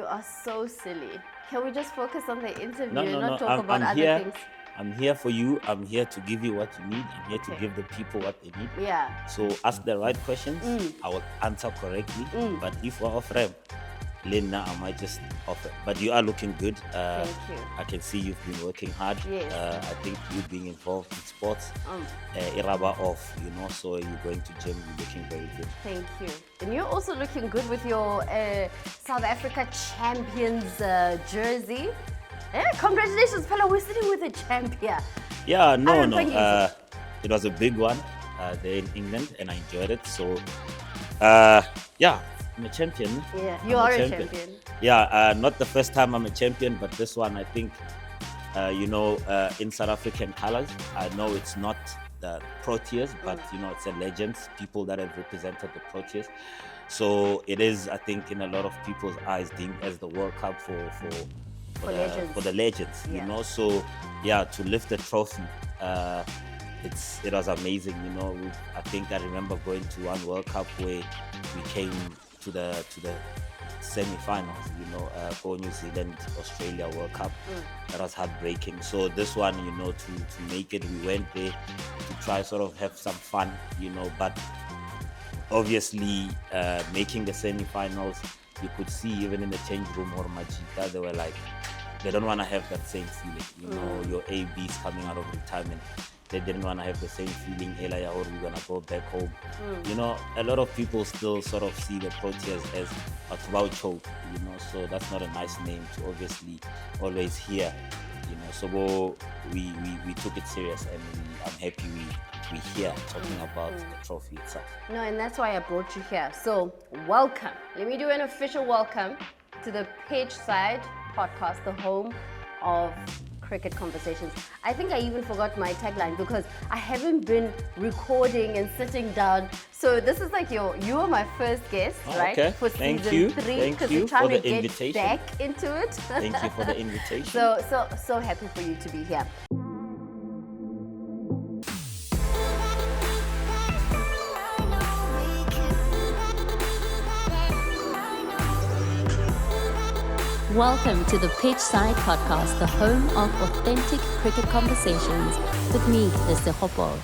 You are so silly. Can we just focus on the interview No, and no, not no. talk I'm, about I'm other here. things? I'm here for you. I'm here to give you what you need. I'm here to Okay. give the people what they need. Yeah. So ask the right questions. I will answer correctly. But if we're off ramp, Lena, I might just offer. But you are looking good. Thank you. I can see you've been working hard. Yes. I think you being involved in sports, Um, iraba off, so you're going to gym, you're looking very good. Thank you. And you're also looking good with your South Africa champions jersey. Congratulations, fella. We're sitting with a champion. Yeah, no, Aaron no. Phangiso. It was a big one there in England, and I enjoyed it. So, yeah, I'm a champion. Yeah, I'm you are a champion. Yeah, not the first time I'm a champion, but this one, I think, in South African colors. I know it's not the Proteas, but it's a legends, people that have represented the Proteas. So it is, I think, in a lot of people's eyes, deemed as the World Cup for legends. for the legends. Yeah. So yeah, to lift the trophy, it was amazing. I think I remember going to one World Cup where we came to the semi-finals, for New Zealand, Australia World Cup. That was heartbreaking. So this one, to make it, we went there to try sort of have some fun, but obviously making the semi-finals, you could see even in the change room or Majita, they were like, they don't want to have that same feeling. Your ABs coming out of retirement, they didn't want to have the same feeling, Elia, or we're going to go back home. A lot of people still sort of see the Proteas as a Twaucho, so that's not a nice name to obviously always hear, so we took it serious, and I'm happy we here talking about the trophy itself. No, and that's why I brought you here. So, welcome. Let me do an official welcome to the Pitch Side podcast, the home of cricket conversations. I think I even forgot my tagline because I haven't been recording and sitting down. So this is like you are my first guest, right? Okay. For Thank season you. 3, Thank because you we're trying for to the get invitation. back into it. Thank you for the invitation. So happy for you to be here. Welcome to the Pitch Side Podcast, the home of authentic cricket conversations with me, Mr. Hopo.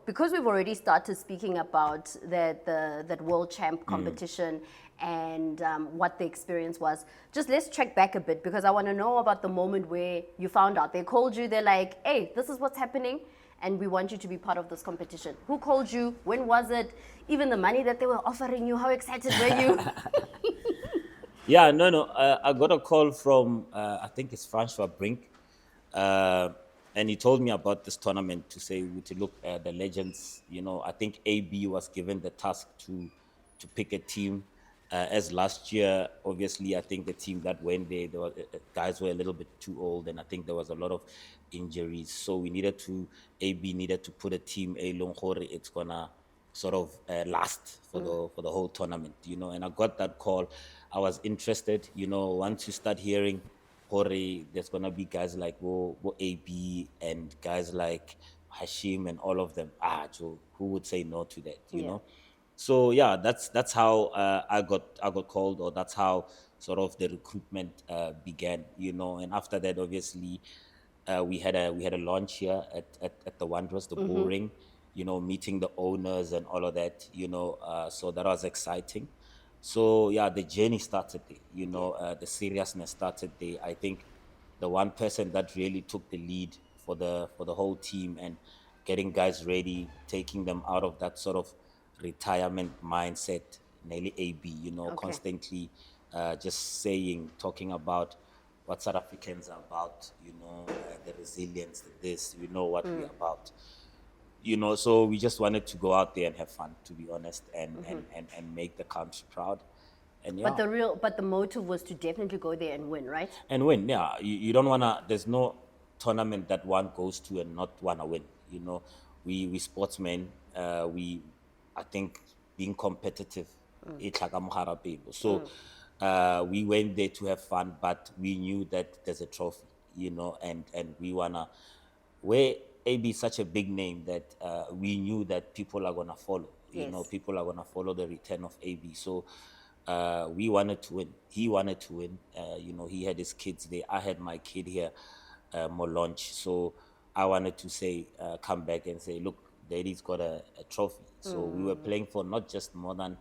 Because we've already started speaking about that World Champ competition and what the experience was, just let's track back a bit because I want to know about the moment where you found out. They called you, they're like, hey, this is what's happening and we want you to be part of this competition. Who called you? When was it? Even the money that they were offering you, how excited were you? Yeah, no. I got a call from, I think it's Francois Brink, and he told me about this tournament to say to look at the legends. I think AB was given the task to pick a team. As last year, obviously, I think the team that went there, guys were a little bit too old, and I think there was a lot of injuries. So AB needed to put a team, it's gonna sort of last for the whole tournament, and I got that call. I was interested, once you start hearing Hore, there's gonna be guys like Wo AB and guys like Hashim and all of them. So who would say no to that, So yeah, that's how I got called, or that's how sort of the recruitment began, and after that, obviously, we had a launch here at the Wanderers, the Bull Ring, meeting the owners and all of that, so that was exciting. So yeah, the journey started there, the seriousness started there. I think the one person that really took the lead for the whole team and getting guys ready, taking them out of that sort of retirement mindset, nearly AB, constantly just talking about what South Africans are about, the resilience, this, what we're about. So we just wanted to go out there and have fun, to be honest, and make the country proud. And yeah. But the motive was to definitely go there and win, right? And win, yeah. You don't wanna. There's no tournament that one goes to and not wanna win. We sportsmen. I think being competitive. So we went there to have fun, but we knew that there's a trophy, and we wanna. Where AB is such a big name that we knew that people are gonna follow. Yes. People are gonna follow the return of AB. So We wanted to win. He wanted to win. He had his kids there. I had my kid here, more launch. So I wanted to say, come back and say, look, daddy's got a trophy. So we were playing for not just more than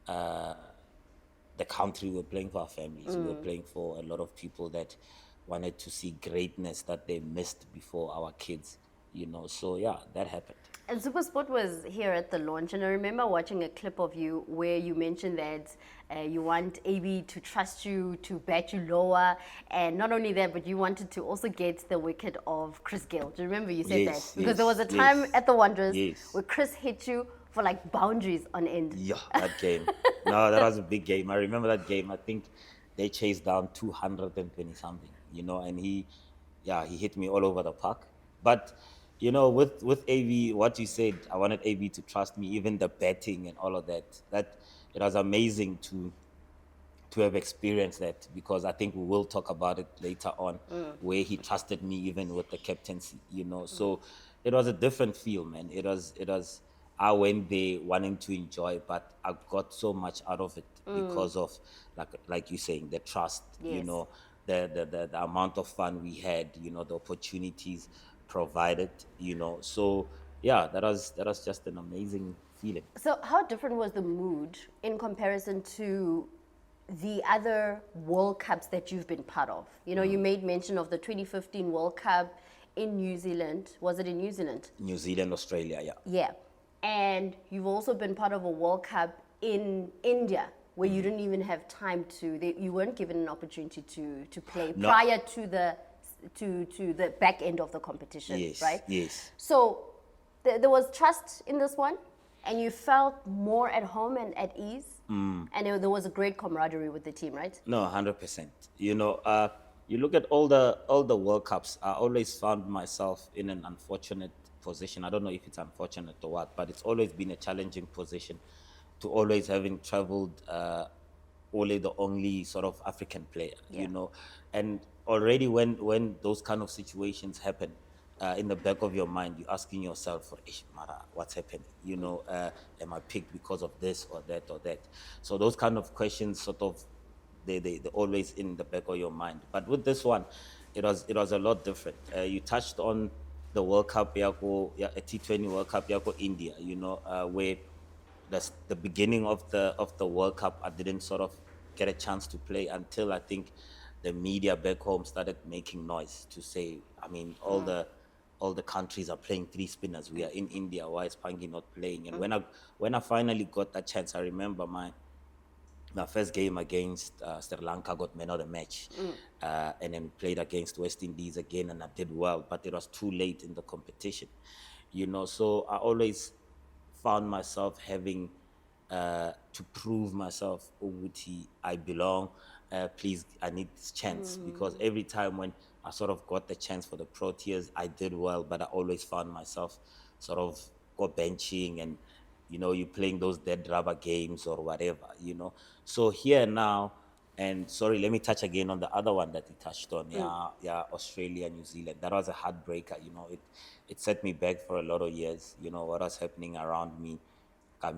the country, we were playing for our families. We were playing for a lot of people that wanted to see greatness that they missed before our kids, So yeah, that happened. And Supersport was here at the launch, and I remember watching a clip of you where you mentioned that you want AB to trust you, to bat you lower, and not only that, but you wanted to also get the wicket of Chris Gayle. Do you remember you said Yes, that? Because there was a yes, time yes. at the Wanderers Yes. where Chris hit you for like boundaries on end. Yeah, that game. No, that was a big game. I remember that game. I think they chased down 220 something, and he hit me all over the park. But, with AV, what you said, I wanted AV to trust me, even the betting and all of that. That it was amazing to have experienced that, because I think we will talk about it later on, where he trusted me even with the captaincy, So it was a different feel, man. It was I went there wanting to enjoy, but I got so much out of it because of like you saying, the trust, Yes. the amount of fun we had, the opportunities provided, So yeah, that was just an amazing feeling. So how different was the mood in comparison to the other World Cups that you've been part of? You made mention of the 2015 World Cup in New Zealand. Was it in New Zealand? New Zealand, Australia, yeah. Yeah. And you've also been part of a World Cup in India, where you didn't even have time you weren't given an opportunity to play No. prior to the back end of the competition, Yes, right? yes. So there was trust in this one, and you felt more at home and at ease, and there was a great camaraderie with the team, right? No, 100%. You look at all the World Cups. I always found myself in an unfortunate position. I don't know if it's unfortunate or what, but it's always been a challenging position to always having traveled only the only sort of African player, And already when those kind of situations happen, in the back of your mind, you're asking yourself, Mara, what's happening? Am I picked because of this or that or that? So those kind of questions sort of, they're always in the back of your mind. But with this one, it was a lot different. You touched on the World Cup, a T20 World Cup, India, where the beginning of the World Cup, I didn't sort of get a chance to play until I think the media back home started making noise to say, all the countries are playing three spinners. We are in India. Why is Phangi not playing? And when I finally got that chance, I remember my first game against Sri Lanka, got man of the match, and then played against West Indies again, and I did well, but it was too late in the competition, So I always found myself having to prove myself, Uguti, I belong. Please, I need this chance, because every time when I sort of got the chance for the Proteas, I did well, but I always found myself sort of go benching and, you're playing those dead rubber games or whatever, So here now, and sorry, let me touch again on the other one that you touched on, Australia, New Zealand. That was a heartbreaker, it set me back for a lot of years, what was happening around me.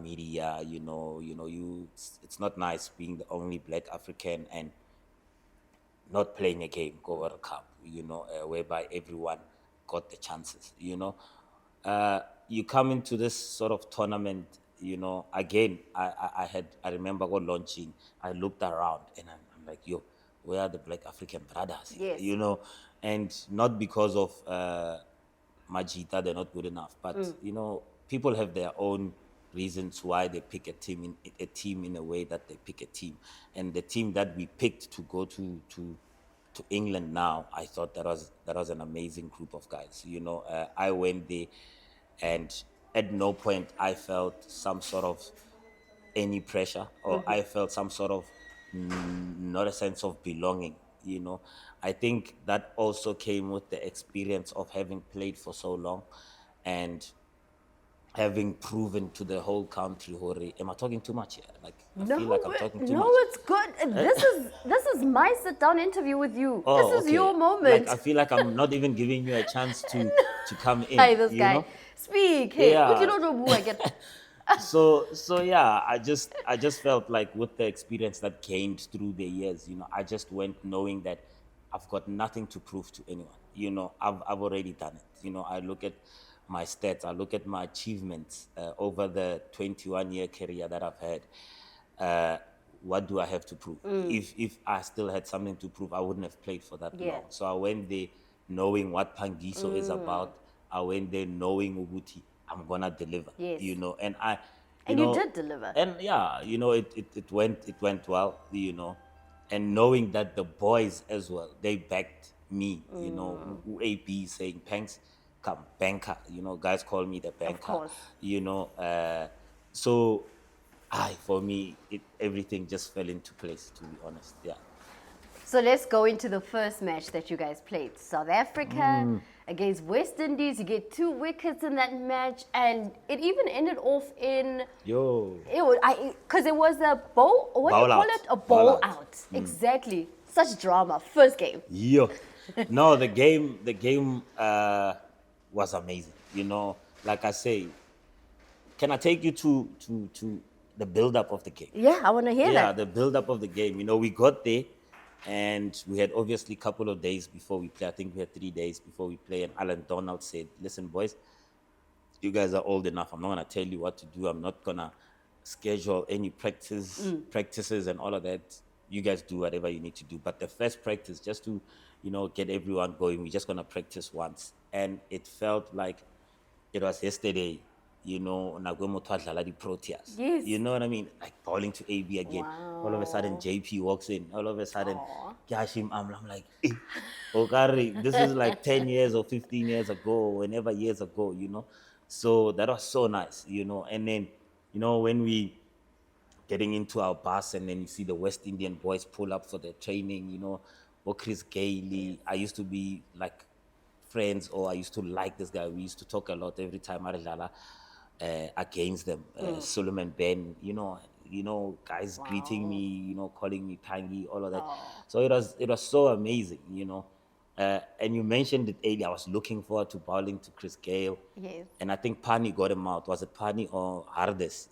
Media, it's not nice being the only Black African and not playing a game, go World Cup, whereby everyone got the chances, You come into this sort of tournament, again, I remember go launching, I looked around and I'm like, yo, where are the Black African brothers? Yes. And not because of Majita, they're not good enough, but, people have their own reasons why they pick a team in a way that they pick a team. And the team that we picked to go to England now, I thought that was an amazing group of guys. I went there, and at no point I felt some sort of any pressure, or I felt some sort of not a sense of belonging. I think that also came with the experience of having played for so long, and having proven to the whole country, am I talking too much here? I feel like I'm talking too much. No, it's good. This is my sit-down interview with you. Oh, this is okay. your moment. I feel like I'm not even giving you a chance to come in. Hey, this guy. know? Speak. Hey, Yeah. I get. So yeah, I just felt like with the experience that gained through the years, I just went knowing that I've got nothing to prove to anyone. I've already done it. I look at my stats, I look at my achievements over the 21-year career that I've had. Uh, what do I have to prove? If I still had something to prove, I wouldn't have played for that Yeah. long. So I went there knowing what Phangiso is about. I went there knowing Uguti, I'm gonna deliver. Yes. And I And you did deliver. And yeah, it went well, and knowing that the boys as well, they backed me, AB saying, Panks, come, banker, guys call me the banker, course. So for me, everything just fell into place, to be honest. Yeah. So let's go into the first match that you guys played. South Africa against West Indies. You get 2 wickets in that match, and it even ended off in because it was a bowl. What do you Bowl call out. it? A Bowl bowl out. out. Exactly. Such drama. First game. Yeah. No, the game was amazing. Like I say, can I take you to the build up of the game? Yeah, I want to hear Yeah, that. the build up of the game. We got there, and we had obviously a couple of days before we play. I think we had 3 days before we play. And Alan Donald said, "Listen, boys, you guys are old enough. I'm not gonna tell you what to do. I'm not gonna schedule any practices and all of that. You guys do whatever you need to do. But the first practice, just to get everyone going, we're just gonna practice once." And it felt like it was yesterday. The Proteas. Yes. You know what I mean? Like bowling to AB again. Wow. All of a sudden, JP walks in. All of a sudden, Aw. Yashim, I'm like, Okari, this is like 10 years or 15 years ago, whenever years ago, So that was so nice, And then, when we getting into our bus and then you see the West Indian boys pull up for their training, or Chris Gailey. I used to be like friends, or I used to like this guy. We used to talk a lot every time Aridala against them. Suleiman Ben, guys greeting me, calling me Pangi, all of that. So it was so amazing, and you mentioned it earlier. I was looking forward to bowling to Chris Gayle. Yes. And I think Pani got him out. Was it Pani or Hardes?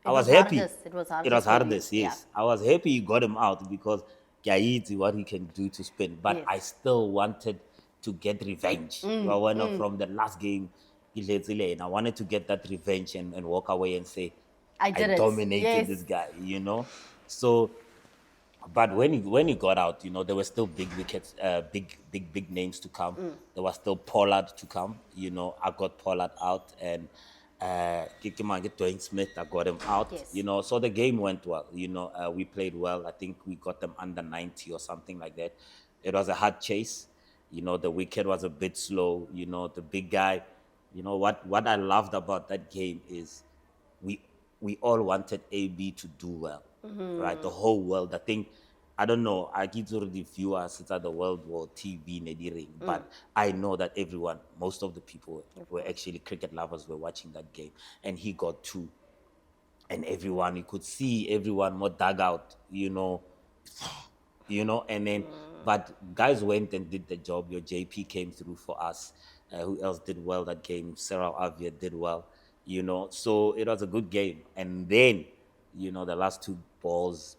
I was was happy. Hardes. It was Hardes It was for you. Hardes, yes. I was happy you got him out because Gaiti, what he can do to spin. But Yes. I still wanted to get revenge. From the last game, and I wanted to get that revenge and walk away and say, I did it. dominated Yes. this guy, So, but when he got out, there were still big wickets, big names to come. There was still Pollard to come. I got Pollard out, and Dwayne Smith, I got him out. Yes. So the game went well. We played well. I think we got them under 90 or something like that. It was a hard chase. The wicket was a bit slow. The big guy. What I loved about that game is we all wanted AB to do well, right? The whole world. I think, I don't know, I get to the viewers at the World War TV, but I know that most of the people were actually cricket lovers, were watching that game, and he got 2. And everyone, you could see everyone more dug out, and then, but guys went and did the job. Your JP came through for us. Who else did well that game? Sarah Avia did well, so it was a good game. And then, the last 2 balls,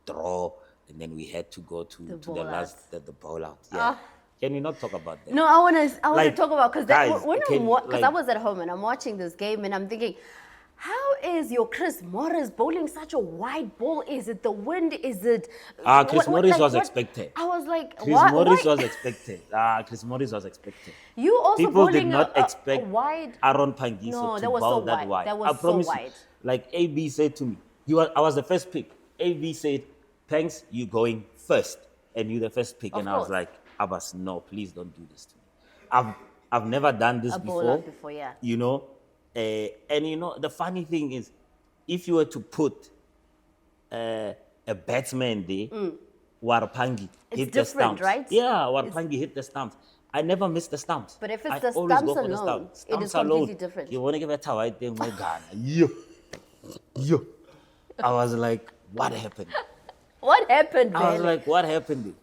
draw, and then we had to go to the bowl last, the bowl out. Yeah. Can we not talk about that? No, I want to Like, talk about, because guys, because I like- was at home and I'm watching this game and I'm thinking, how is your Chris Morris bowling such a wide ball? Is it the wind? Is it Chris Morris was expected. I was like, Chris why? Morris was expected. Chris Morris was expected. You also People did bowling not a expect wide. Aaron Phangiso No, to that was bowl so that wide. That was I so promise wide. you. Like AB said to me, I was the first pick. AB said, Panks, you going first, and you the first pick. Of And I was course. like, Abbas, no, please don't do this to me. I've never done this A before. bowler before, yeah. And the funny thing is, if you were to put a batsman there, Warpangi It's hit the different, stumps. right? Yeah, Warpangi hit the stumps. I never miss the stumps. But if it's I the always stumps go for the alone, stumps. it is Stumps alone. completely different. You want to give a towel, I think, my God. Yo. I was like, what happened? What happened, I was man? like, what happened?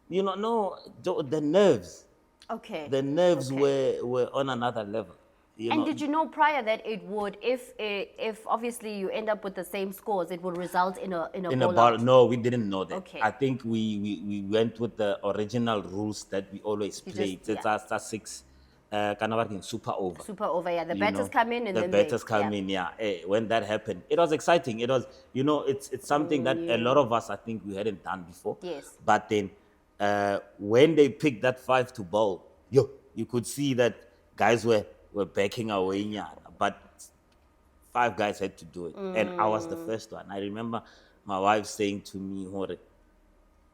No, the nerves. Okay. The nerves Okay. were on another level. You And know, did you know prior that it would, if obviously you end up with the same scores, it would result in a in a ball ball, out? no, we didn't know that. Okay. I think we went with the original rules that we always You played. just- It's yeah. a six, kind of like super over. Super over, yeah. The You batters know, come in and the then batters they, come yeah. in. Yeah, when that happened, it was exciting. It was, it's something that a lot of us, I think, we hadn't done before. Yes. But then, when they picked that 5 to bowl, you could see that guys were backing away, yeah. But 5 guys had to do it, and I was the first one. I remember my wife saying to me, "Hore,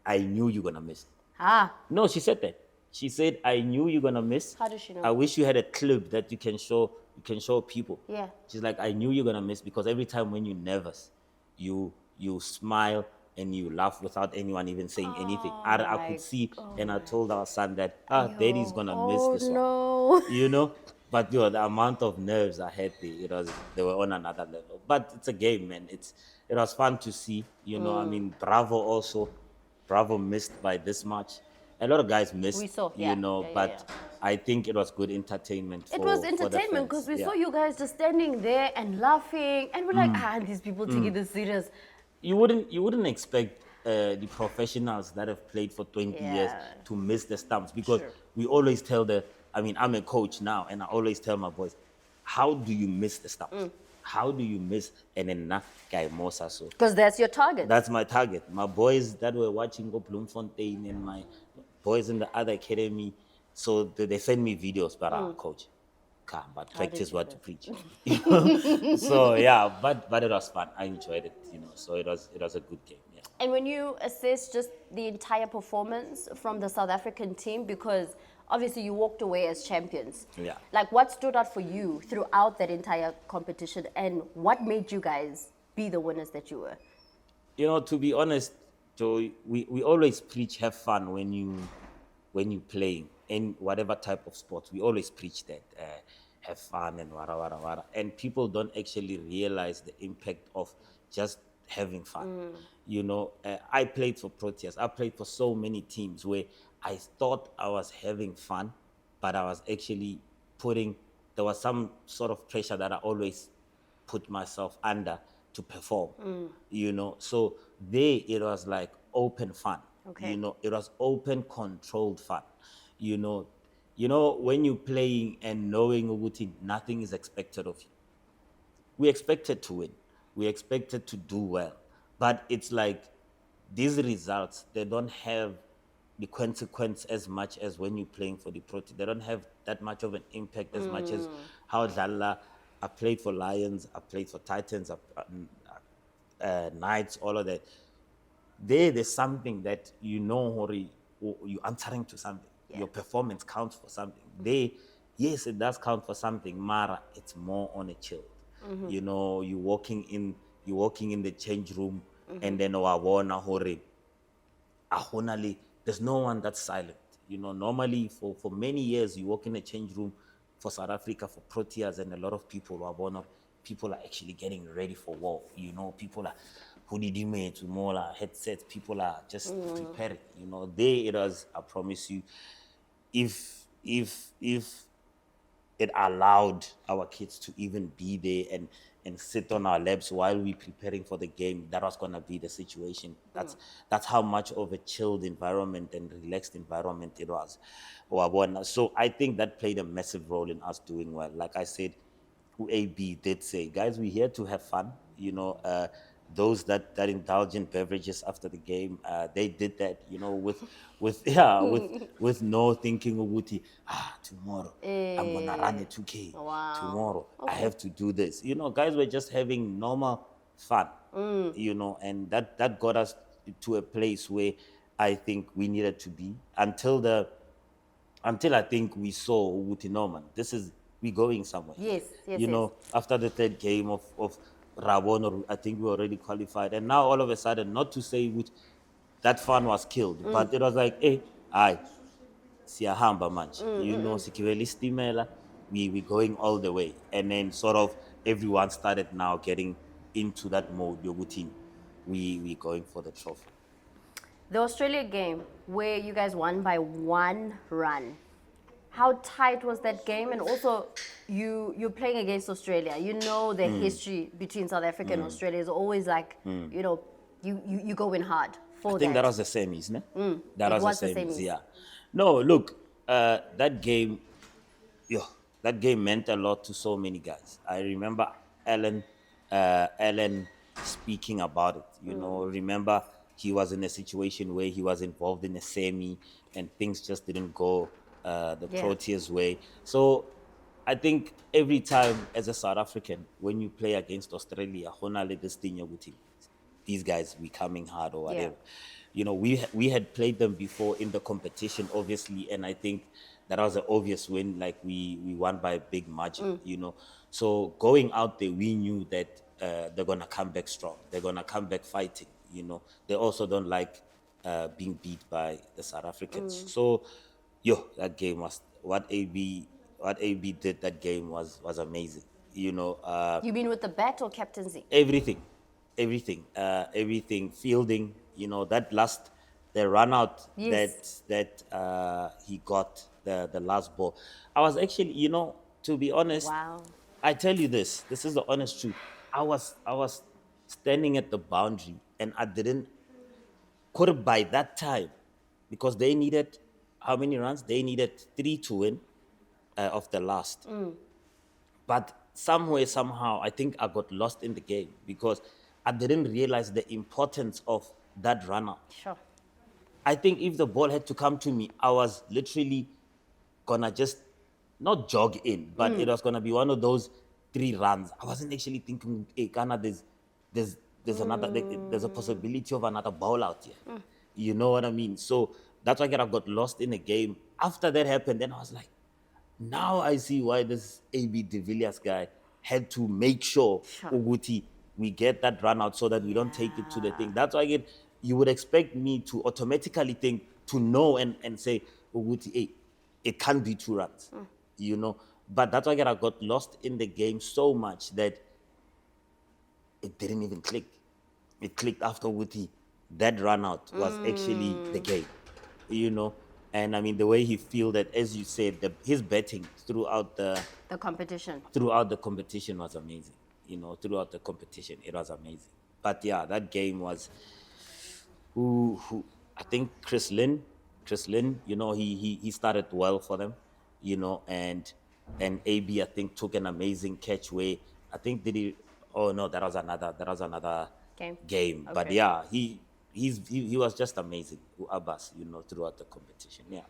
I knew you're gonna miss." Ah, No, she said that. She said, "I knew you're gonna miss. How does she know? I wish you had a clip that you can show. You can show people." Yeah. She's like, "I knew you're gonna miss because every time when you're nervous, you smile and you laugh without anyone even saying anything." I my could see, and I told our son that, Daddy's gonna miss oh this one. no. But the amount of nerves I had there, they were on another level. But it's a game, man. It was fun to see. I mean, Bravo missed by this much. A lot of guys missed. We saw, yeah. Yeah, but yeah. I think it was good entertainment. It was for the entertainment fans. because we Yeah. saw you guys just standing there and laughing, and we're like, these people taking this serious. You wouldn't expect the professionals that have played for 20 years Yeah. to miss the stumps, because Sure. we always tell I'm a coach now, and I always tell my boys, how do you miss the stumps? How do you miss? And then guy Mosa, so Because that's your target. that's my target. My boys that were watching go Bloemfontein and my boys in the other academy, so they send me videos, but coach, come, but practice you what do to preach. So yeah, but it was fun. I enjoyed it, so it was a good game. Yeah. And when you assess just the entire performance from the South African team, because obviously you walked away as champions. Yeah. Like, what stood out for you throughout that entire competition, and what made you guys be the winners that you were? To be honest, Joe, we always preach have fun when you playing in whatever type of sport. We always preach that have fun and wara wara wara, and people don't actually realize the impact of just having fun. I played for Proteas. I played for so many teams where I thought I was having fun, but I was actually there was some sort of pressure that I always put myself under to perform. So there it was like open fun. Okay. It was open, controlled fun. When you're playing and knowing Uguti, nothing is expected of you. We expected to win. We expected to do well. But it's like these results, they don't have the consequence as much as when you're playing for the Pro Team. They don't have that much of an impact as much as how Dlala, I played for Lions, I played for Titans, Knights, all of that. There's something that Hori, you're answering to something. Yeah. Your performance counts for something. Yes, it does count for something. Mara, it's more on a chill. You're walking in the change room, and then wawona Hori. There's no one that's silent. Normally for many years you walk in a change room for South Africa, for Proteas, and a lot of people are actually getting ready for war. People are hoodie to more headsets. People are just preparing. There it was. I promise you, if it allowed our kids to even be there and sit on our laps while we're preparing for the game, that was going to be the situation. That's how much of a chilled environment and relaxed environment it was. So I think that played a massive role in us doing well. Like I said, UAB did say, guys, we're here to have fun. Those that indulge in beverages after the game, they did that, with no thinking Uguti, tomorrow I'm gonna run a 2K. Wow. Tomorrow I have to do this. Guys were just having normal fun. And that got us to a place where I think we needed to be until I think we saw Uguti Norman. We're going somewhere. Yes. After the third game of Rabon, I think we already qualified. And now all of a sudden, not to say that fun was killed, but it was like, hey, siyahamba manje. Sikiweli stimela, we going all the way. And then sort of everyone started now getting into that mode, yogutin. We going for the trophy. The Australia game, where you guys won by 1 run, how tight was that game? And also, you're playing against Australia. You know the history between South Africa and Australia is always like, you know, you go in hard for I think that. that was the semis, no? That It was was the the semis, semis. yeah. No, look, that game, yo, that game meant a lot to so many guys. I remember Alan speaking about it. You know, remember he was in a situation where he was involved in a semi, and things just didn't go the Yeah. Proteas way. So I think every time as a South African, when you play against Australia, honale this thing you're with these guys we coming hard or whatever. You know, we had played them before in the competition, obviously, and I think that was an obvious win. Like we won by a big margin. You know, so going out there, we knew that they're gonna come back strong. They're gonna come back fighting. You know, they also don't like being beat by the South Africans. So, that game was what AB did. That game was amazing. You know, You mean with the bat or captaincy? everything, fielding. You know, the run out Yes. that he got the last ball. I was actually, to be honest, Wow. I tell you this. This is the honest truth. I was standing at the boundary, and I didn't could have by that time, because they needed how many runs? They needed 3 to win of the last. But somewhere, somehow, I think I got lost in the game because I didn't realize the importance of that run out. Sure. I think if the ball had to come to me, I was literally gonna just not jog in, but it was gonna be one of those 3 runs. I wasn't actually thinking, hey, Ghana, there's another, there's a possibility of another ball out here. You know what I mean? So that's why I got lost in the game. After that happened, then I was like, now I see why this AB de Villiers guy had to make sure Uguti we get that run out so that we don't take it to the thing. That's why you would expect me to automatically think to know and say Uguti, hey, it can't be 2 runs, you know. But that's why I got lost in the game so much that it didn't even click. It clicked after Uguti. That run out was actually the game, you know. And I mean, the way he fielded, as you said, his batting throughout the competition was amazing. You know, throughout the competition, it was amazing. But yeah, that game was who I think Chris Lynn, you know, he started well for them, you know, and AB I think took an amazing catch where I think did he oh no, that was another game. But Okay. yeah, he was just amazing, Abbas, you know, throughout the competition. Yeah.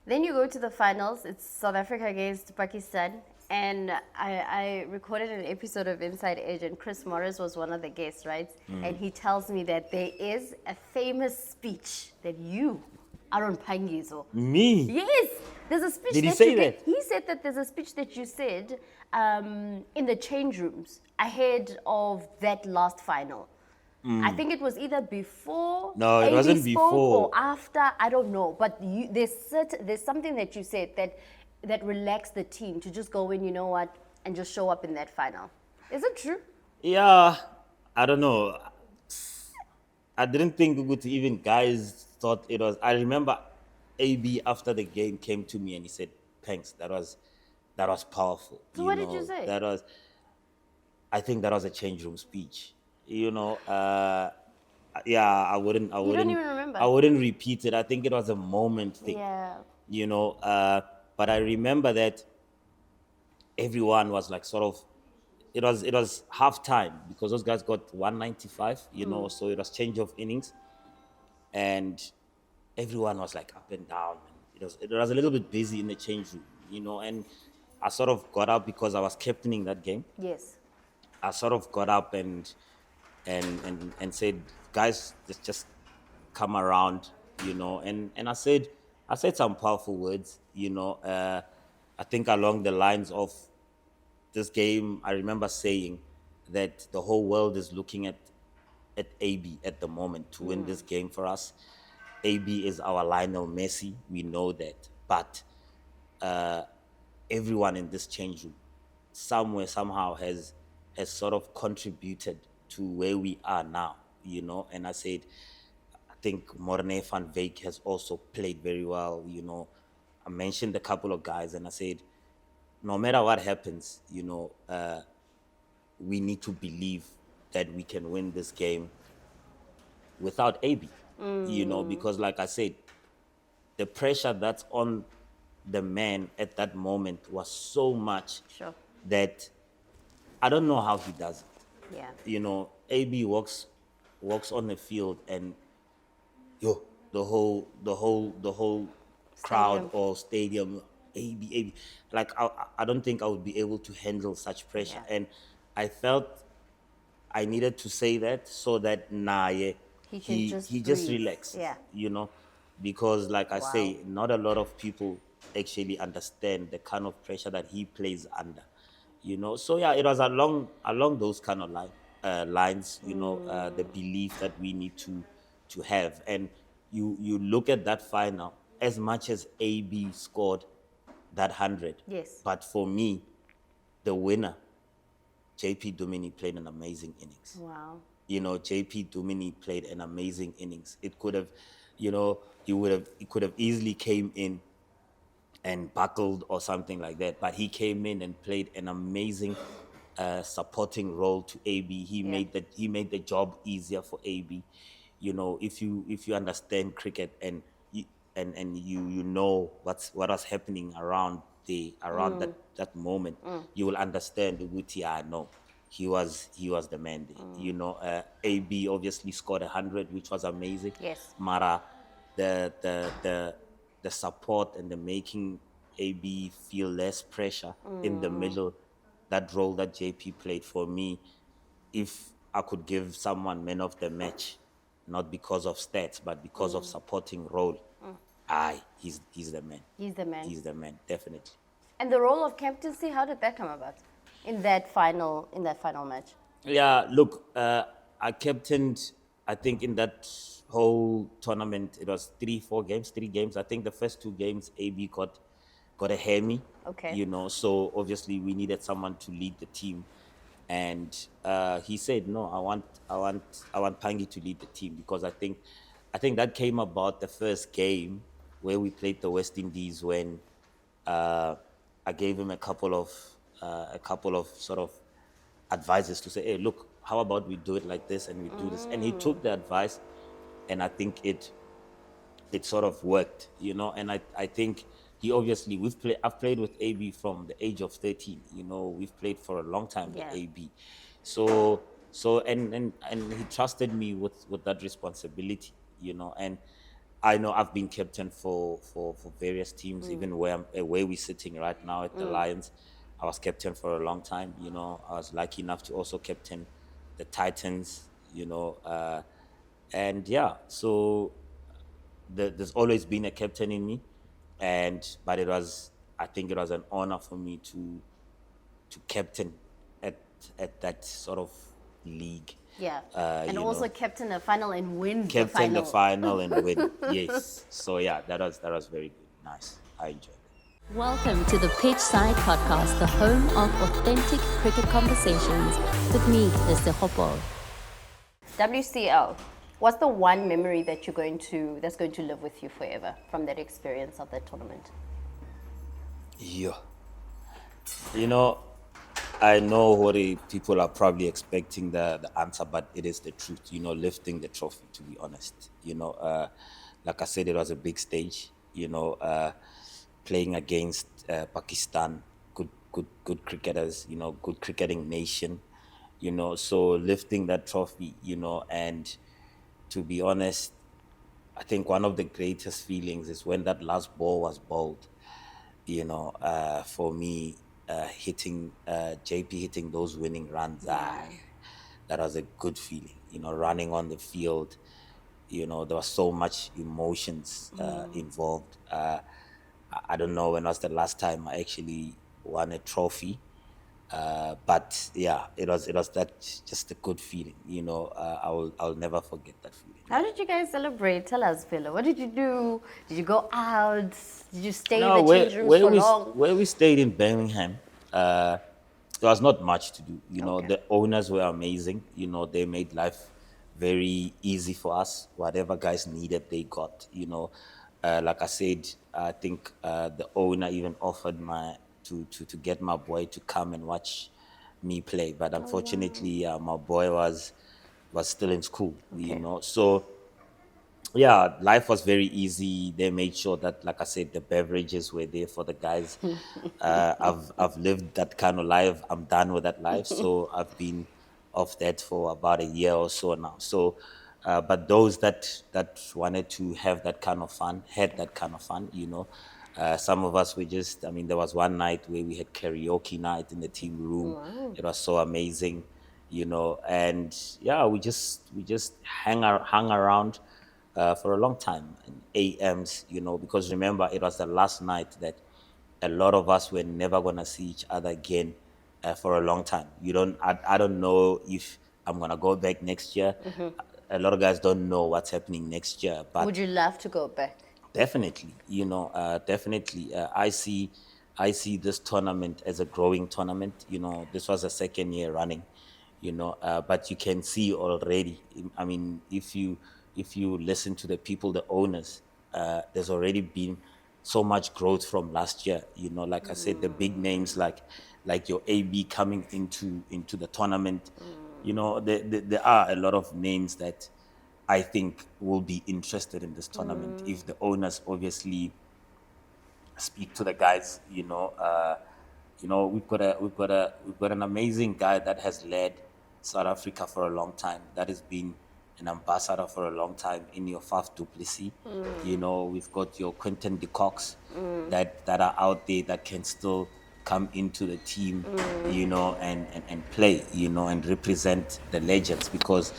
Then you go to the finals. It's South Africa against Pakistan. And I recorded an episode of Inside Edge, and Chris Morris was one of the guests, right? And he tells me that there is a famous speech that you, Aaron Phangiso. Me? Yes, there's a speech. Did he that say you that? He said that there's a speech that you said in the change rooms ahead of that last final. I think it was either before. No, it AB wasn't spoke before. or after. I don't know, but there's something that you said that relaxed the team to just go in. You know what, and just show up in that final. Is it true? Yeah, I don't know. I didn't think Uguti even guys thought it was. I remember AB after the game came to me and he said, "Thanks, that was powerful." So what did you say? I think that was a change room speech. You know, yeah, I wouldn't even remember? I wouldn't repeat it. I think it was a moment thing. Yeah. You know, but I remember that everyone was like sort of. It was half time because those guys got 195. You know, so it was change of innings, and everyone was like up and down. It was a little bit busy in the change room. You know, and I sort of got up because I was captaining that game. Yes. I sort of got up and said, guys, just come around, you know. And I said some powerful words, you know. I think along the lines of this game, I remember saying that the whole world is looking at AB at the moment to win this game for us. AB is our Lionel Messi, we know that. But everyone in this change room somewhere, somehow has sort of contributed to where we are now, you know. And I said, I think Morne van Wyk has also played very well, you know. I mentioned a couple of guys, and I said, no matter what happens, we need to believe that we can win this game without AB. Because like I said, the pressure that's on the man at that moment was so much Sure. that I don't know how he does it. Yeah. AB walks on the field, and the whole crowd Stadium. or stadium, AB. Like I don't think I would be able to handle such pressure. Yeah. And I felt I needed to say that so that He can just he just breathe. relaxes. Yeah. Because like I Wow. say, not a lot of people actually understand the kind of pressure that he plays under. So yeah, it was along those kind of lines. The belief that we need to have. And you look at that final, as much as AB scored that 100. Yes. But for me, the winner, JP Dumini, played an amazing innings. Wow. JP Dumini played an amazing innings. It could have, it could have easily came in and buckled or something like that. But he came in and played an amazing supporting role to AB. He made the job easier for AB. If you understand cricket and you know what was happening around that moment, you will understand Uguti. I know he was the man there. AB obviously scored 100, which was amazing. Yes. Mara, the support and the making AB feel less pressure in the middle, that role that JP played for me. If I could give someone man of the match, not because of stats, but because of supporting role, he's the man. He's the man. He's the man, definitely. And the role of captaincy, how did that come about in that final match? Yeah, look, I captained, I think in that whole tournament, it was 3 games. I think the first 2 games, AB got a hammy. Okay. So obviously we needed someone to lead the team. And he said, no, I want Pangi to lead the team, because I think that came about the first game where we played the West Indies, when I gave him a couple of sort of advices to say, hey, look, how about we do it like this and we do this? And he took the advice, and I think it sort of worked, and I think he obviously, I've played with AB from the age of 13, we've played for a long time with AB. So and he trusted me with that responsibility, and I know I've been captain for various teams, even where we're sitting right now at the Lions. I was captain for a long time, I was lucky enough to also captain the Titans, and yeah, so there's always been a captain in me, but I think it was an honor for me to captain at that sort of league. Yeah. And also captain a final and win Captain the final. the final and win. Yes. So yeah, that was very good. Nice. I enjoyed it. Welcome to the Pitchside Podcast, the home of authentic cricket conversations with me, Mr. Hopo. WCL. What's the one memory that's going to live with you forever from that experience of that tournament? Yeah. I know what people are probably expecting the answer, but it is the truth. Lifting the trophy, to be honest. Like I said, it was a big stage. Playing against Pakistan, good cricketers. Good cricketing nation. So lifting that trophy. And to be honest, I think one of the greatest feelings is when that last ball was bowled. For me, JP hitting those winning runs, that was a good feeling. Running on the field, there was so much emotions involved. I don't know when was the last time I actually won a trophy, but yeah, it was that just a good feeling. I'll never forget that feeling. How did you guys celebrate? Tell us, Philo. What did you do? Did you go out? Did you stay in the change rooms for long? Where we stayed in Birmingham, there was not much to do. Okay. The owners were amazing. They made life very easy for us. Whatever guys needed, they got. like I said, I think the owner even offered to get my boy to come and watch me play, but unfortunately, my boy was still in school, you Okay. know. So yeah, life was very easy. They made sure that, like I said, the beverages were there for the guys. I've lived that kind of life. I'm done with that life, so I've been off that for about a year or so now. So, but those that wanted to have that kind of fun had that kind of fun. You know, some of us were just. I mean, there was one night where we had karaoke night in the team room. Wow. It was so amazing, you know, and yeah, we just hung around for a long time, in AMs, you know, because remember, it was the last night that a lot of us were never going to see each other again for a long time. I don't know if I'm going to go back next year. A lot of guys don't know what's happening next year, Would but you love to go back? definitely, you know, definitely. I see this tournament as a growing tournament. You know, this was a second year running, you know, but you can see already. I mean, if you listen to the people, the owners, there's already been so much growth from last year. You know, like I said, the big names like your AB coming into the tournament. You know, there are a lot of names that I think will be interested in this tournament if the owners obviously speak to the guys. We've got an amazing guy that has led South Africa for a long time. That has been an ambassador for a long time in your Faf Duplessis. You know, we've got your Quentin de Cox that are out there that can still come into the team, you know, and play, you know, and represent the legends, because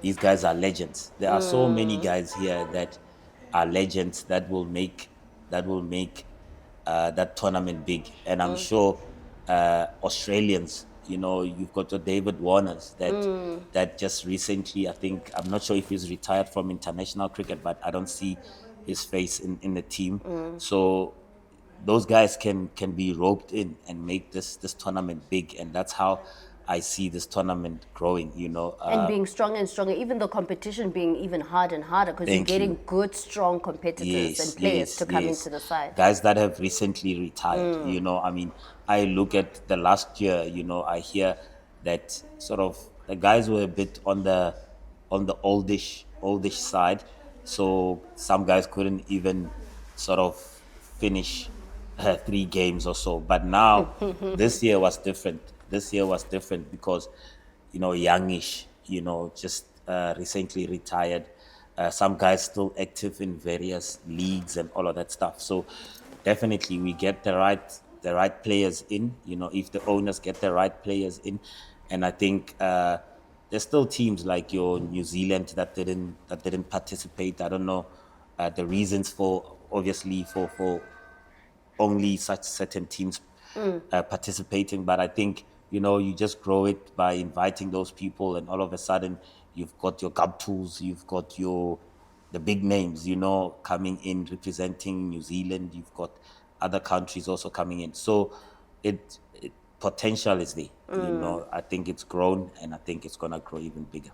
these guys are legends. There are so many guys here that are legends that will make that tournament big. And I'm sure Australians, you know, you've got your David Warners that just recently, I think, I'm not sure if he's retired from international cricket, but I don't see his face in the team. So those guys can be roped in and make this tournament big, and that's how I see this tournament growing. You know, And being stronger and stronger, even the competition being even harder and harder, because you're Thank you. getting good, strong competitors and players to come into the side. Guys that have recently retired. You know, I mean, I look at the last year. You know, I hear that sort of the guys were a bit on the oldish side, so some guys couldn't even sort of finish 3 games or so. But now, this year was different. This year was different because, you know, youngish, you know, just recently retired. Some guys still active in various leagues and all of that stuff. So definitely we get the right players in. You know, if the owners get the right players in, and I think there's still teams like your New Zealand that didn't participate. I don't know the reasons for, obviously, for only such certain teams participating. But I think, you know, you just grow it by inviting those people, and all of a sudden you've got your Gub Tools, you've got the big names, you know, coming in representing New Zealand. You've got other countries also coming in. So it potential is there. You know, I think it's grown, and I think it's gonna grow even bigger.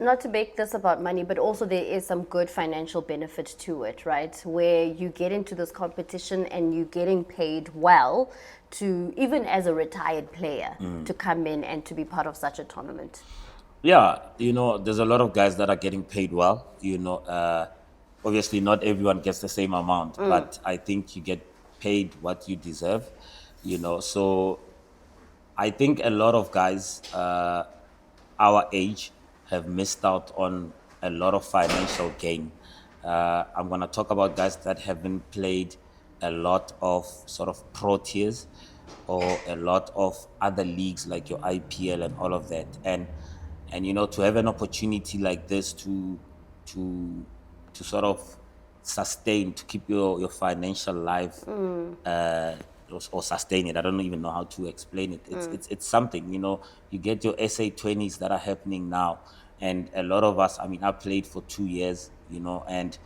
Not to make this about money, but also there is some good financial benefit to it, right? Where you get into this competition and you're getting paid well to, even as a retired player, to come in and to be part of such a tournament. Yeah, you know, there's a lot of guys that are getting paid well. You know, obviously not everyone gets the same amount, but I think you get paid what you deserve. You know, so I think a lot of guys our age have missed out on a lot of financial gain. I'm going to talk about guys that haven't played a lot of sort of pro tiers or a lot of other leagues like your IPL and all of that. And you know, to have an opportunity like this to sort of sustain, to keep your financial life or sustain it. I don't even know how to explain it. It's something, you know. You get your SA20s that are happening now, and a lot of us. I mean, I played for 2 years, you know, and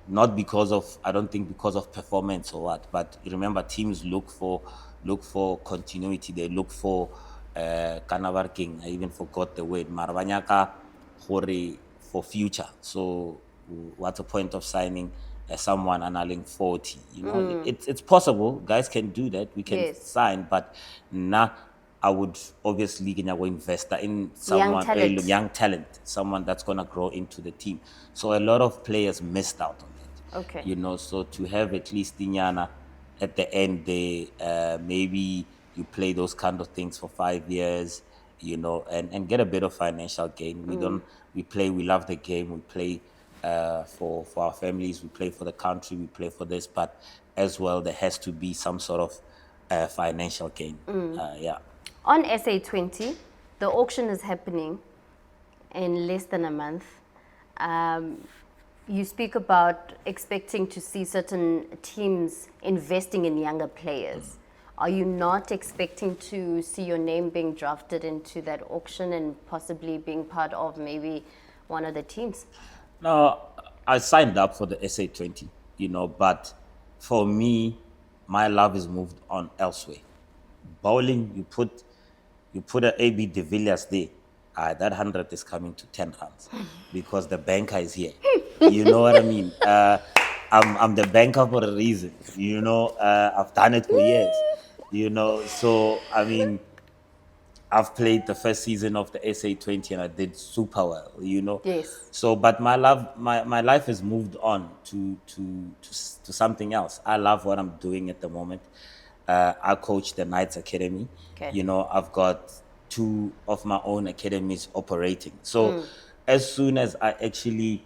not because of, I don't think because of performance or what, but remember, teams look for continuity. They look for kana working. I even forgot the word, marabanyaka hore, for future. So what's the point of signing someone annulling 40? It's possible. Guys can do that. We can Yes. sign, but nah, I would obviously go invest in someone, talent. young talent, someone that's gonna grow into the team. So a lot of players missed out on that. Okay. So to have at least Inyana at the end, they maybe you play those kind of things for 5 years, and get a bit of financial gain. We love the game. We play for our families. We play for the country. We play for this, but as well, there has to be some sort of financial gain. Yeah. On SA20, the auction is happening in less than a month. You speak about expecting to see certain teams investing in younger players. Are you not expecting to see your name being drafted into that auction and possibly being part of maybe one of the teams? No, I signed up for the SA20, but for me, my love is moved on elsewhere. Bowling, you put a AB de Villiers there, that 100 is coming to 10 runs because the banker is here. You know what I mean? I'm the banker for a reason. I've done it for years. So I mean, I've played the first season of the SA20 and I did super well. Yes. So, but my life has moved on to something else. I love what I'm doing at the moment. I coach the Knights Academy. Okay. I've got 2 of my own academies operating. So, as soon as I actually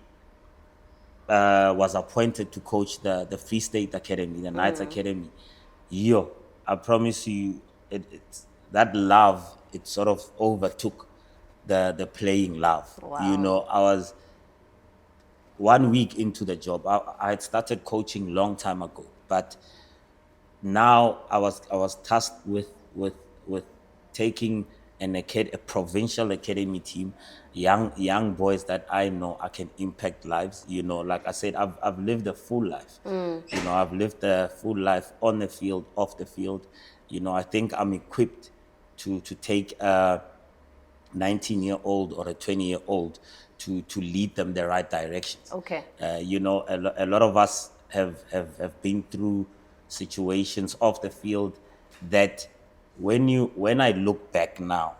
was appointed to coach the Free State Academy, the Knights Academy, I promise you, that love, it sort of overtook the playing love. Wow. I was 1 week into the job. I had started coaching long time ago, but now I was tasked with taking a provincial academy team, young boys that I know I can impact lives. Like I said, I've lived a full life. I've lived a full life on the field, off the field. I think I'm equipped to take a 19-year-old or a 20-year-old to lead them the right directions. Okay. A lot of us have been through situations off the field that when I look back now,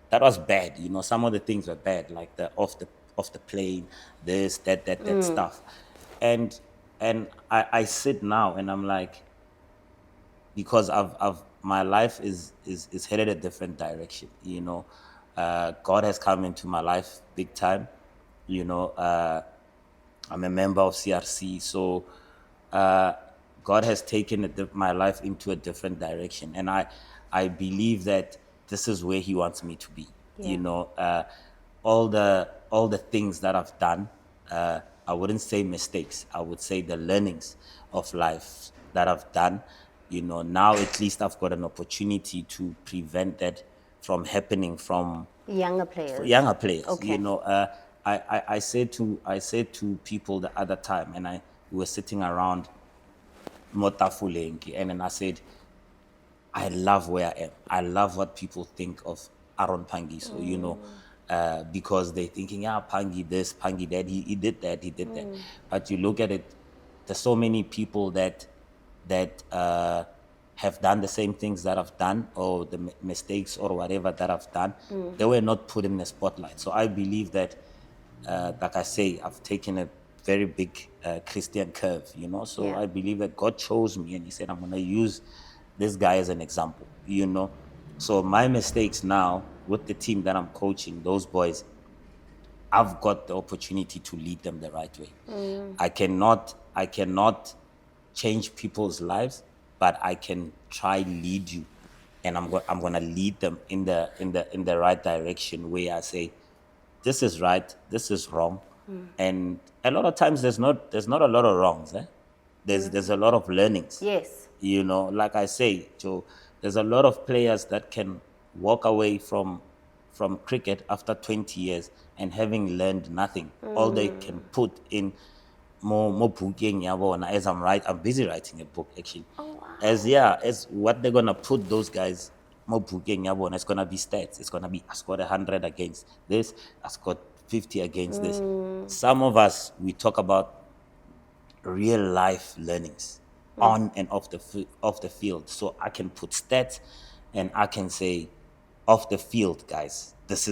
that was bad. Some of the things were bad, like the off the plane, this, that stuff. And I sit now and I'm like, because my life is headed a different direction. God has come into my life big time. I'm a member of CRC, so God has taken my life into a different direction, and I believe that this is where He wants me to be. Yeah. All the things that I've done, I wouldn't say mistakes. I would say the learnings of life that I've done. Now at least I've got an opportunity to prevent that from happening from Younger players. younger players. Okay. I said to people the other time, and we were sitting around Motafulenki, and then I said, I love where I am. I love what people think of Aaron Phangiso, because they're thinking, Pangi this, Pangi that, he did that, he did that. But you look at it, there's so many people that have done the same things that I've done, or the mistakes or whatever that I've done. They were not put in the spotlight. So I believe that, like I say, I've taken a very big Christian curve, So Yeah. I believe that God chose me and He said, I'm going to use this guy as an example, So my mistakes now with the team that I'm coaching, those boys, I've got the opportunity to lead them the right way. I cannot change people's lives, but I can try lead you, and I'm going to lead them in the right direction, where I say, this is right, this is wrong. And a lot of times there's not a lot of wrongs. There's a lot of learnings. Yes. Like I say, Joe, there's a lot of players that can walk away from cricket after 20 years and having learned nothing. All they can put in more booking, as I'm busy writing a book actually. Oh, wow. As what they're gonna put those guys more booking, it's gonna be stats. It's gonna be, I scored 100 against this, I scored 50 against this. Some of us, we talk about real life learnings on and off the field. So I can put stats and I can say, off the field, guys, this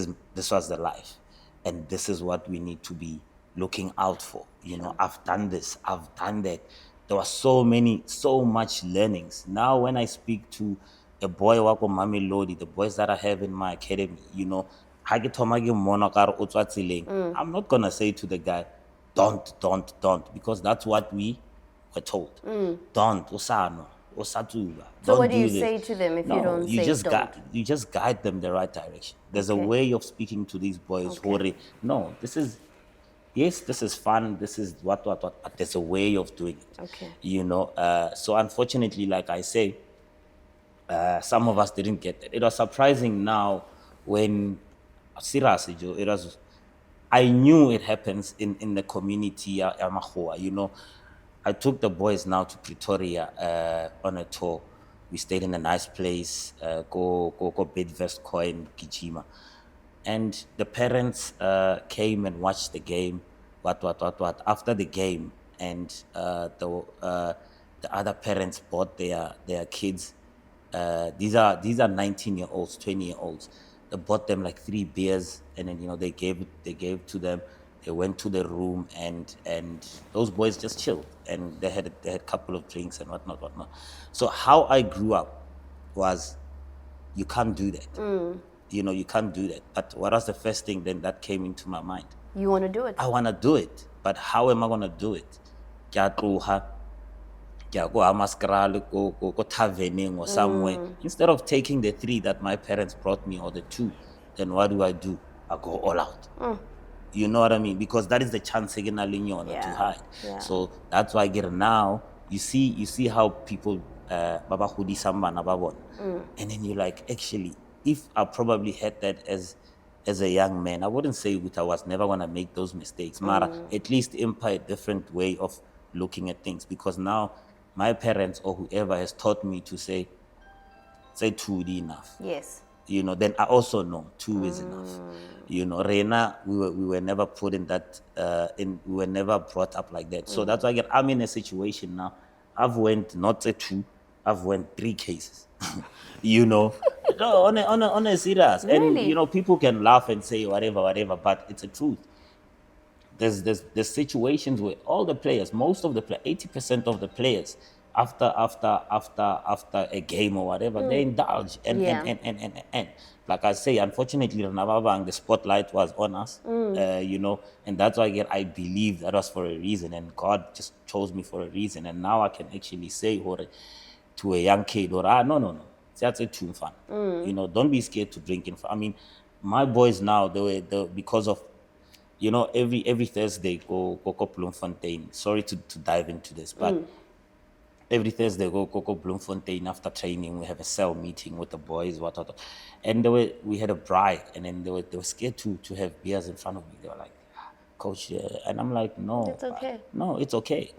was the life, and this is what we need to be looking out for. You know, I've done this, I've done that. There were so much learnings. Now when I speak to a boy wako Mamelodi, the boys that I have in my academy, you know, I'm not gonna say to the guy, don't, because that's what we were told. Don't, Osano, Osatuba. So what don't do you this. say to them if you No, don't you say just don't? you just guide them the right direction. There's a Okay. way of speaking to these boys. Okay. No, this is fun. This is what, but there's a way of doing it. Okay. You know, so unfortunately, like I say, some of us didn't get that. It was surprising now when, seriously, Joe, it was, I knew it happens in the community, Yamahoa. You know, I took the boys now to Pretoria on a tour. We stayed in a nice place, go Bidvest Coin, Gijima. And the parents came and watched the game, what. After the game, and the other parents bought their kids. These are 19-year-olds, 20-year-olds. They bought them like 3 beers, and then, you know, they gave to them. They went to the room, and those boys just chilled, and they had a couple of drinks and whatnot. So how I grew up was, you can't do that. You know, you can't do that. But what was the first thing then that came into my mind? You want to do it? I want to do it, but how am I going to do it? Kya tloha, kya go Hammanskraal, go taverning or somewhere. Instead of taking the 3 that my parents brought me, or the 2, then what do? I go all out. You know what I mean? Because that is the chance to hide. Yeah. So that's why I get it now. You see how people baba hudi sambana babon. And then you're like, actually, if I probably had that as a young man, I wouldn't say that I was never gonna make those mistakes. Mara, at least impart a different way of looking at things, because now my parents or whoever has taught me to say 2D enough. Yes. You know, then I also know 2 is enough. You know, Reina, we were never put in that, we were never brought up like that. So that's why I'm in a situation now. I've went not a 2, I've went 3 cases. You know, no, on a serious. And, Really? you know, people can laugh and say whatever, but it's a truth. There's situations where all the players, most of the players, 80% of the players, after a game or whatever, they indulge and like I say, unfortunately, the spotlight was on us, you know, and that's why I believe that was for a reason, and God just chose me for a reason, and now I can actually say to a young kid, no, that's a too fun. You know, don't be scared to drink in fun. I mean, my boys now, they because of, you know, every Thursday go Bloemfontein. Sorry to dive into this, but every Thursday go Bloemfontein after training. We have a cell meeting with the boys, what. And we had a bride, and then they were scared to have beers in front of me. They were like, Coach, and I'm like, no, It's okay. No, it's okay.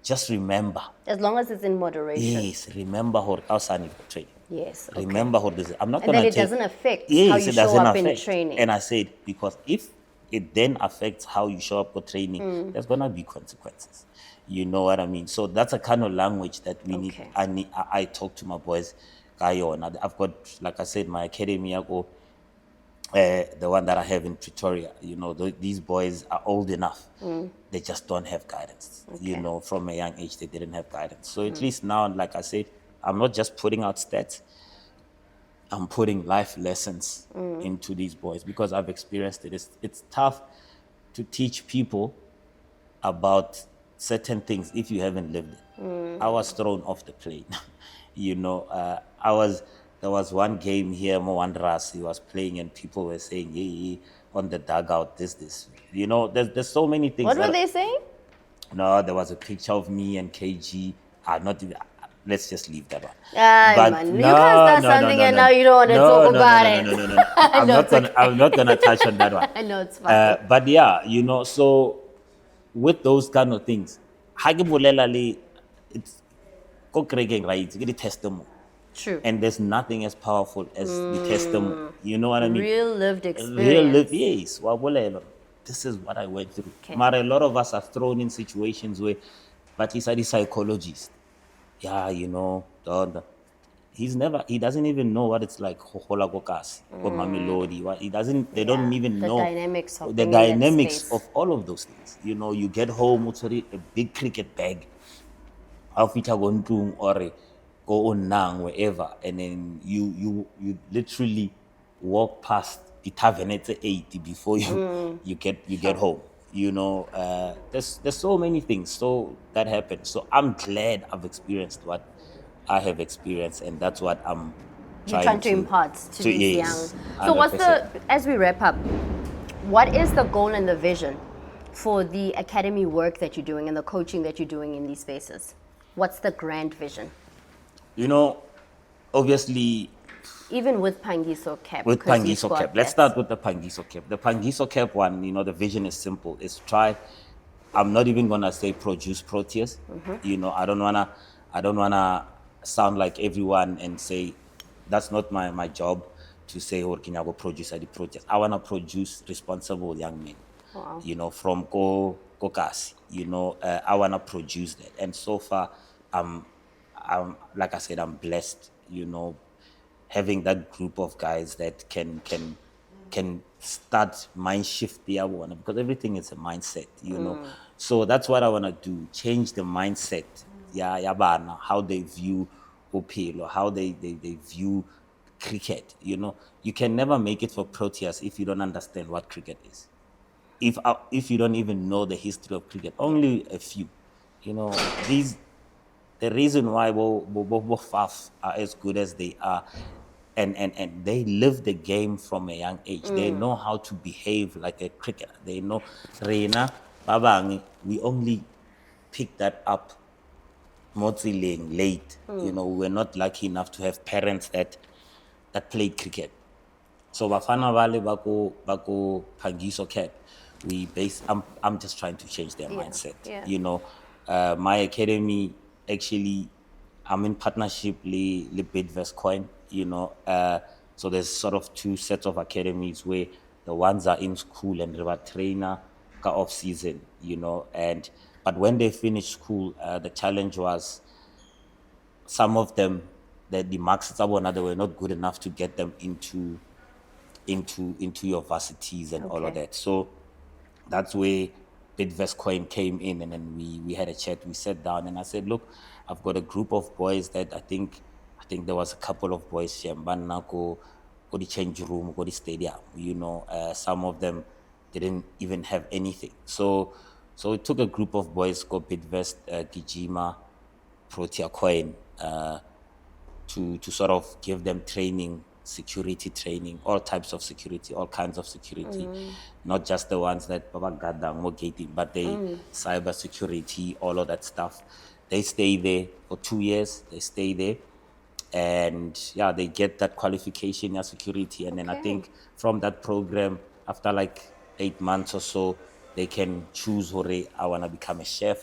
Just remember. As long as it's in moderation. Yes, remember how outside for training. Yes. Okay. Remember how this. I'm not And gonna that it take, doesn't affect yes, how you it show doesn't up in affect. training. And I said, because if it then affects how you show up for training, there's gonna be consequences. You know what I mean? So that's a kind of language that we Okay. need. I talk to my boys. I've got, like I said, my academy. I go, the one that I have in Pretoria. You know, these boys are old enough. They just don't have guidance. You Okay. know, from a young age, they didn't have guidance. So at least now, like I said, I'm not just putting out stats. I'm putting life lessons into these boys, because I've experienced it. It's tough to teach people about certain things if you haven't lived it. I was thrown off the plane. You know, there was one game here, Mo Wanderers, he was playing, and people were saying, yeah, on the dugout, this. You know, there's so many things. What were they saying? No, there was a picture of me and KG. Not even. Let's just leave that one. Man, you can't start something and now you don't want to talk about it. No. I'm not gonna touch on that one. I know it's fine. But yeah, you know, so with those kind of things, it's right, it's testimony. True. And there's nothing as powerful as the testimony. You know what I mean? Real lived Real live, experience. yes. Wabolela, this is what I went through. Okay. But a lot of us are thrown in situations where, but he's a psychologist. Yeah, you know, he doesn't even know what it's like go hola ko kasi, go mamelodi. He doesn't, they don't Yeah, even the know dynamics of the being in that dynamics space. of all of those things. You know, you get home, it's already a big cricket bag. How fita go ntlong or go on nang wherever, and then you literally walk past the tavern at 80 before you get home. You know, there's so many things so that happen. So I'm glad I've experienced what I have experienced, and that's what I'm You're trying trying to impart to these yes, young. So, what's 100%. as we wrap up, what is the goal and the vision for the academy work that you're doing and the coaching that you're doing in these spaces? What's the grand vision? You know, obviously Even with Phangiso Cap. with 'cause you've Phangiso got cap. Let's that. start with the Phangiso cap. The Phangiso cap one, you know, the vision is simple. Is to try. I'm not even gonna say produce Proteas. You know, I don't wanna sound like everyone and say that's not my job to say or can I go produce the Proteas. I wanna produce responsible young men. Wow. You know, from Kokasi. You know, I wanna produce that, and so far, I'm like I said, I'm blessed. You know, having that group of guys that can start mind shift the other one, because everything is a mindset, you know. So that's what I want to do, change the mindset. Yeah, yabana, how they view Opelo, how they view cricket. You know, you can never make it for Proteas if you don't understand what cricket is. If you don't even know the history of cricket, only a few. You know, the reason why Faf are as good as they are, and they live the game from a young age. They know how to behave like a cricketer. They know Reina, Babang, we only pick that up motziling late. You know, we're not lucky enough to have parents that played cricket. So Bafana Valley Bako Phangiso Cap, I'm just trying to change their Yeah, mindset. yeah. You know, my academy actually, I'm in partnership with Bidvest Coin, you know. So there's sort of two sets of academies where the ones are in school and they were trainer ka off season, you know, but when they finish school, the challenge was some of them, that the marks they were not good enough to get them into your varsities and all of Okay. that. So that's where Bidvest Coin came in, and then we had a chat. We sat down, and I said, "Look, I've got a group of boys that I think there was a couple of boys here, go the change room, go the stadium. You know, some of them didn't even have anything. So it took a group of boys, go Bidvest, Gijima, Protea Coin, to sort of give them training, security training, all types of security, all kinds of security, not just the ones that Baba Gadang or gating, but they cyber security, all of that stuff. They stay there for 2 years. They stay there, and yeah, they get that qualification as security, and then I Okay. think from that program, after like 8 months or so, they can choose who I want to become a chef.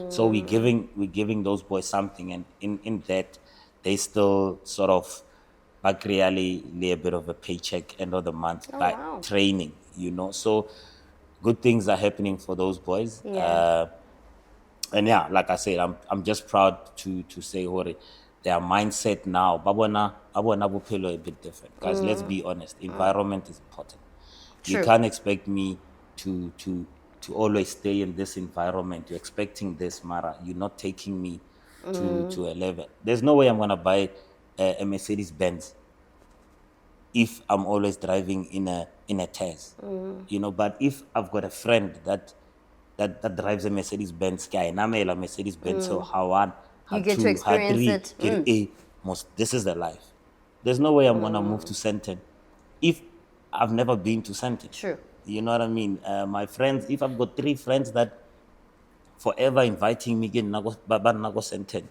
So we're giving those boys something, and in that they still sort of like really lay a bit of a paycheck end of the month Oh, by wow. training, you know. So good things are happening for those boys. Yeah. And yeah, like I said, I'm just proud to say Hore, their mindset now, babona bophelo a bit different. Guys, let's be honest. Environment is important. You True. can't expect me to always stay in this environment. You're expecting this, Mara. You're not taking me to a level. There's no way I'm gonna buy a Mercedes Benz if I'm always driving in a Tez, you know. But if I've got a friend that drives a Mercedes Benz guy, and I'm a Mercedes Benz, so how one, how You get to two, how experience three, it. get a most. This is the life. There's no way I'm gonna move to Sandton if I've never been to Sandton. True. You know what I mean? My friends, if I've got 3 friends that forever inviting me again, nago Sandton,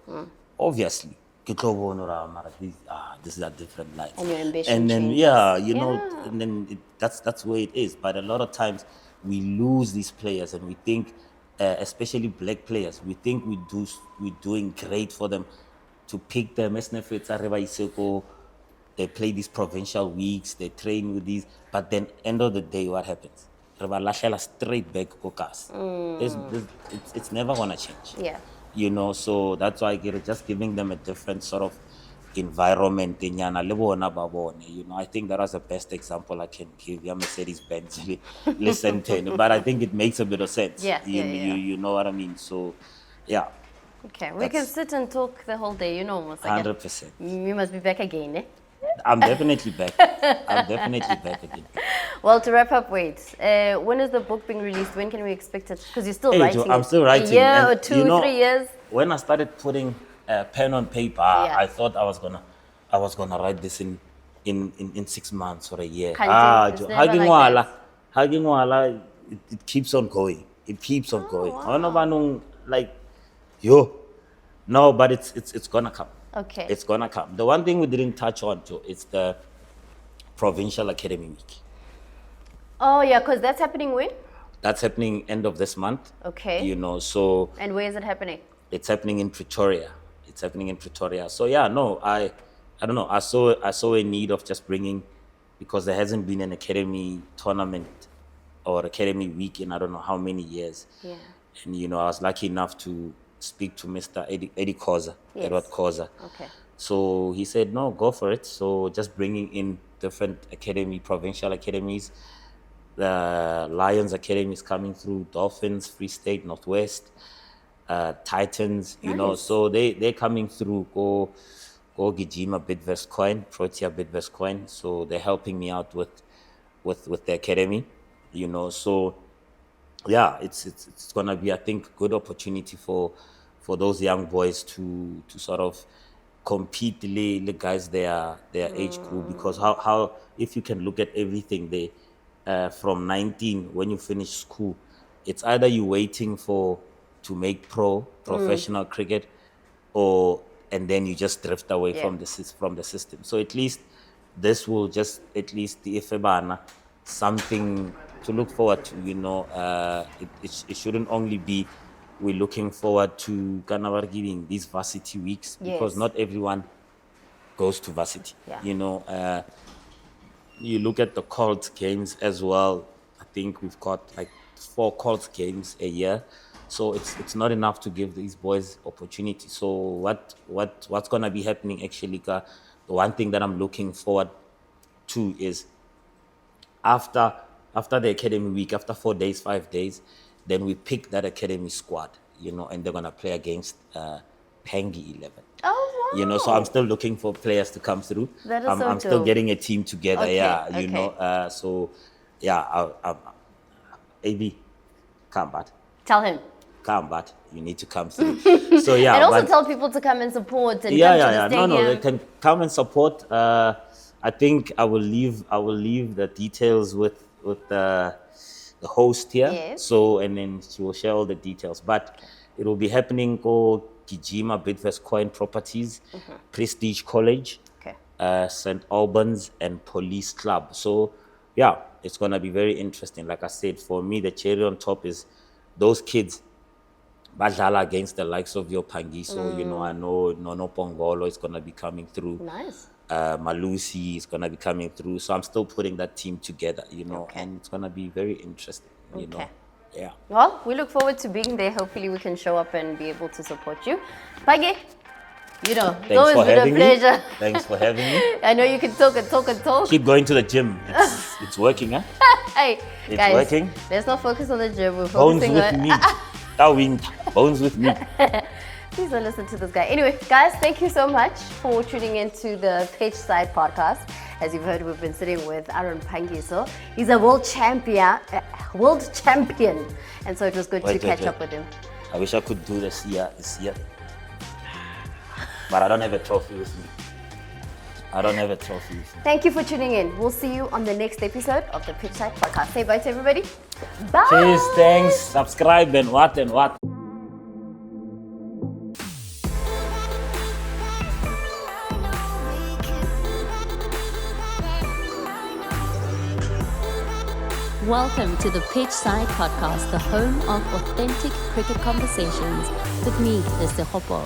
obviously, ke tlo bona hore, mara this is a different life. And your ambition And then changes. yeah, you know, Yeah. and then that's where it is. But a lot of times we lose these players, and we think, especially black players, we think we're doing great for them, to pick them. They play these provincial weeks, they train with these, but then end of the day, what happens? Re ba lahlela straight back ko kasi. It's never gonna change. Yeah. You know, so that's why I get it, just giving them a different sort of environment. Nyana, le bona ba bone. You know, I think that was the best example I can give. Yeah, Mercedes-Benz, listen to it. But I think it makes a bit of sense. Yeah, You know what I mean? So, yeah. Okay, we can sit and talk the whole day, almost like 100%. You must be back again, eh? I'm definitely back. I'm definitely back again. Well, to wrap up, wait. When is the book being released? When can we expect it? Because you're still Hey, writing. Joe, I'm still writing. A year and or 2, 3 years. When I started putting pen on paper, Yeah. I thought I was gonna write this in 6 months or a year. Can't do. It's never like Hagingwala, it keeps on going. It keeps on going. wow. I don't know, like, yo, no, but it's gonna come. Okay. It's gonna come. The one thing we didn't touch on, Joe, it's the Provincial Academy Week. Oh, yeah, because that's happening when? That's happening end of this month. Okay. You know, so And where is it happening? it's happening in Pretoria. So yeah, no, I don't know. I saw a need of just bringing, because there hasn't been an academy tournament or academy week in I don't know how many years. Yeah. And I was lucky enough to speak to Mr. Eddie Koza, Yes. Edward Koza. Okay. So he said, no, go for it. So just bringing in different provincial academies. The Lions Academy is coming through, Dolphins, Free State, Northwest, Titans, Nice. so they're coming through. Go Gijima Bidvest Coin, Protea Bidvest Coin. So they're helping me out with the academy, so yeah, it's gonna be, I think, good opportunity for those young boys to sort of compete the guys their age group, because how if you can look at everything they from 19 when you finish school, it's either you waiting to make professional cricket, and then you just drift away Yeah. from the system. So at least this will just at least the Efebana something to look forward to. It shouldn't only be we're looking forward to Kanavar giving these varsity weeks, because Yes. not everyone goes to varsity. Yeah. You look at the Colts games as well. I think we've got like 4 Colts games a year, so it's not enough to give these boys opportunity. So what's gonna be happening actually? The one thing that I'm looking forward to is after the academy week, after 4 days, 5 days, then we pick that academy squad, and they're gonna play against Phangiso 11. Oh, wow. So I'm still looking for players to come through. That is I'm, so I'm still dope. getting a team together. Okay, Yeah, okay. so yeah, AB, come but you need to come through. So yeah, And also but- tell people to come and support and come to yeah. the stadium. No, they can come and support. I think I will leave the details with the host here. Yes. So, and then she will share all the details. But it will be happening called Gijima Bidvest Coin Properties, Prestige College, Okay. St. Albans, and Police Club. So yeah, it's gonna be very interesting. Like I said, for me, the cherry on top is those kids badlala against the likes of your Phangiso. I know Nono Pongolo is gonna be coming through. Nice. Malusi is gonna be coming through. So I'm still putting that team together, Okay. and it's gonna be very interesting. Okay. Yeah. Well, we look forward to being there. Hopefully, we can show up and be able to support you. Page, it's Thanks always for been a having me. pleasure. Thanks for having me. I know you can talk and talk and talk. Keep going to the gym. It's working, huh? Hey, It's guys, working. let's not focus on the gym. We're Bones focusing with on. me. Bones with me. Please don't listen to this guy. Anyway, guys, thank you so much for tuning into the Pitch Side podcast. As you've heard, we've been sitting with Aaron Phangiso. He's a world champion, and so it was good to Wait. catch up with him. I wish I could do this year. But I don't have a trophy with me. Thank you for tuning in. We'll see you on the next episode of the Pitch Side podcast. Say bye to everybody. Bye. Cheers, thanks. Subscribe and what. Welcome to the Pitch Side Podcast, the home of authentic cricket conversations with me, Mr. Hopo.